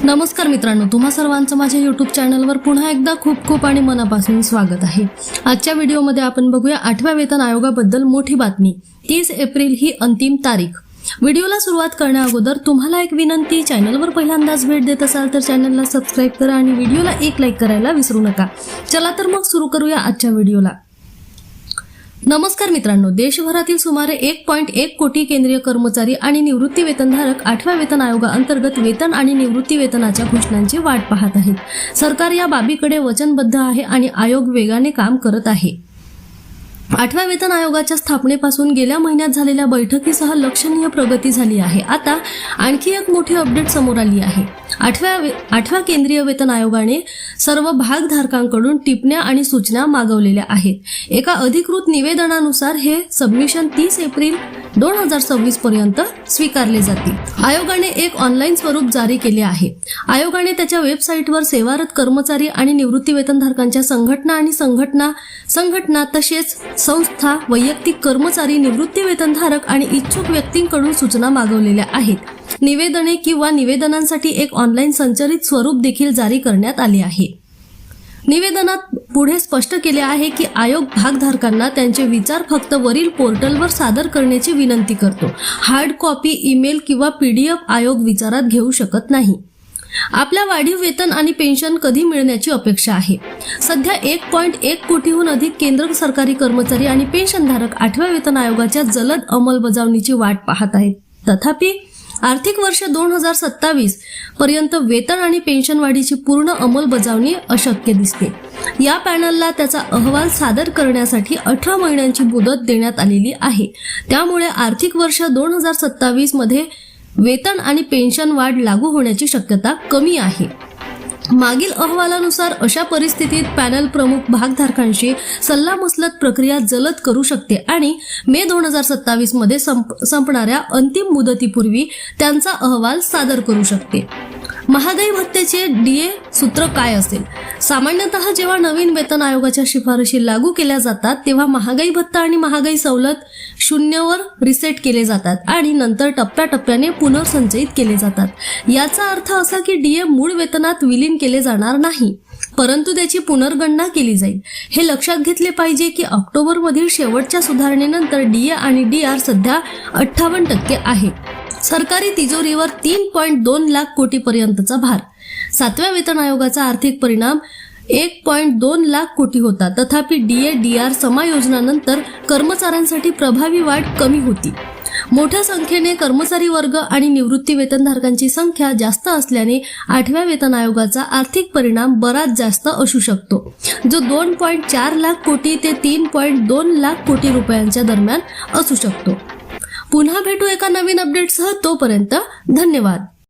नमस्कार मित्रांनो, तुम्हा सर्वांचं माझ्या YouTube चॅनलवर पुन्हा एकदा खूप खूप आणि मनापासून स्वागत आहे। आजच्या व्हिडिओमध्ये आपण बघूया 8व्या वेतन आयोगाबद्दल मोठी बातमी। 30 एप्रिल ही अंतिम तारीख। व्हिडिओला सुरुवात करण्याअगोदर तुम्हाला एक विनंती, चॅनलवर पहिल्यांदाच भेट देत असाल तर चॅनलला सबस्क्राइब करा आणि व्हिडिओला एक लाईक करायला विसरू नका। चला तर मग सुरू करूया आजच्या व्हिडिओला। नमस्कार मित्रांनो, देशभरातील सुमारे 1.1 कोटी केंद्रीय कर्मचारी आणि निवृत्ती वेतनधारक 8व्या वेतन आयोगाअंतर्गत वेतन आणि निवृत्ती वेतनाच्या घोषणांची वाट पाहत आहेत। सरकार या बाबीकडे वचनबद्ध आहे आणि आयोग वेगाने काम करत आहे। 8व्या वेतन आयोगाच्या स्थापनेपासून गेल्या महिन्यात झालेल्या बैठकीसह लक्षणीय प्रगती झाली आहे। आता आणखी एक मोठी अपडेट समोर आली आहे। 8व्या केंद्रीय वेतन आयोगाने सर्व भागधारकांकडून टिप्पण्या आणि सूचना मागवलेल्या आहेत। एका अधिकृत निवेदनानुसार हे सबमिशन 30 एप्रिल 2026 पर्यंत स्वीकारले जातील। आयोगाने एक ऑनलाईन स्वरूप जारी केले आहे। आयोगाने त्याच्या वेबसाईटवर सेवारत कर्मचारी आणि निवृत्ती वेतनधारकांच्या संघटना तसेच संस्था, वैयक्तिक कर्मचारी, निवृत्ती वेतनधारक आणि इच्छुक व्यक्तींकडून सूचना मागवलेल्या आहेत। निवेदने किंवा निवेदनांसाठी एक ऑनलाईन संचलित स्वरूप देखील जारी करण्यात आले आहे। निवेदनात पुढे स्पष्ट केले आहे की आयोग भागधारकांना त्यांचे विचार फक्त वरील पोर्टलवर सादर करण्याची विनंती करतो। हार्ड कॉपी, ईमेल किंवा PDF आयोग विचारात घेऊ शकत नाही। आपल्या वाढीव वेतन आणि पेन्शन कधी मिळण्याची अपेक्षा आहे? सध्या 1.1 कोटीहून अधिक केंद्र सरकारी कर्मचारी आणि पेन्शनधारक 8व्या वेतन आयोगाच्या जलद अंमलबजावणीची वाट पाहत आहेत। तथापि आर्थिक वर्ष 2027 पर्यंत वेतन आणि पेन्शन वाढीची पूर्ण अंमलबजावणी अशक्य दिसते। या पॅनलला त्याचा अहवाल सादर करण्यासाठी 18 महिन्यांची मुदत देण्यात आलेली आहे। त्यामुळे आर्थिक वर्ष 2027 मध्ये वेतन आणि पेन्शन वाढ लागू होण्याची शक्यता कमी आहे। मागील अहवालानुसार अशा परिस्थितीत पॅनल प्रमुख भागधारकांशी सल्लामसलत प्रक्रिया जलद करू शकते आणि मे 2027 मध्ये संपणाऱ्या अंतिम मुदतीपूर्वी त्यांचा अहवाल सादर करू शकते। महागाई भत्त्याचे DA सूत्र काय असेल? सामान्यतः जेव्हा नवीन वेतन आयोगाच्या शिफारशी लागू केल्या जातात तेव्हा महागाई भत्ता आणि महागाई सवलत 0वर रिसेट केले जातात आणि नंतर टप्प्याटप्प्याने पुनर्संचयित केले जातात। याचा अर्थ असा की DA मूळ वेतनात विलीन केले जाणार नाही, परंतु त्याची पुनर्गणना केली जाईल। हे लक्षात घेतले पाहिजे की ऑक्टोबर मधील शेवटच्या सुधारणेनंतर DA आणि DR सध्या 58% आहे। सरकारी तिजोरीवर 3.2 लाख कोटी पर्यंतचा भार। 7व्या वेतन आयोगाचा आर्थिक परिणाम 1.2 लाख कोटी होता। तथापि DA DR समायोजनानंतर कर्मचाऱ्यांसाठी प्रभावी वाढ कमी होती। मोठ्या संख्येने कर्मचारी वर्ग आणि निवृत्ती वेतनधारकांची संख्या जास्त असल्याने 8व्या वेतन आयोगाचा आर्थिक परिणाम बराच जास्त असू शकतो, जो 2.4 लाख कोटी ते 3.2 लाख कोटी रुपयांच्या दरम्यान असू शकतो। पुन्हा भेटू एका नवीन अपडेटसह, तोपर्यंत धन्यवाद।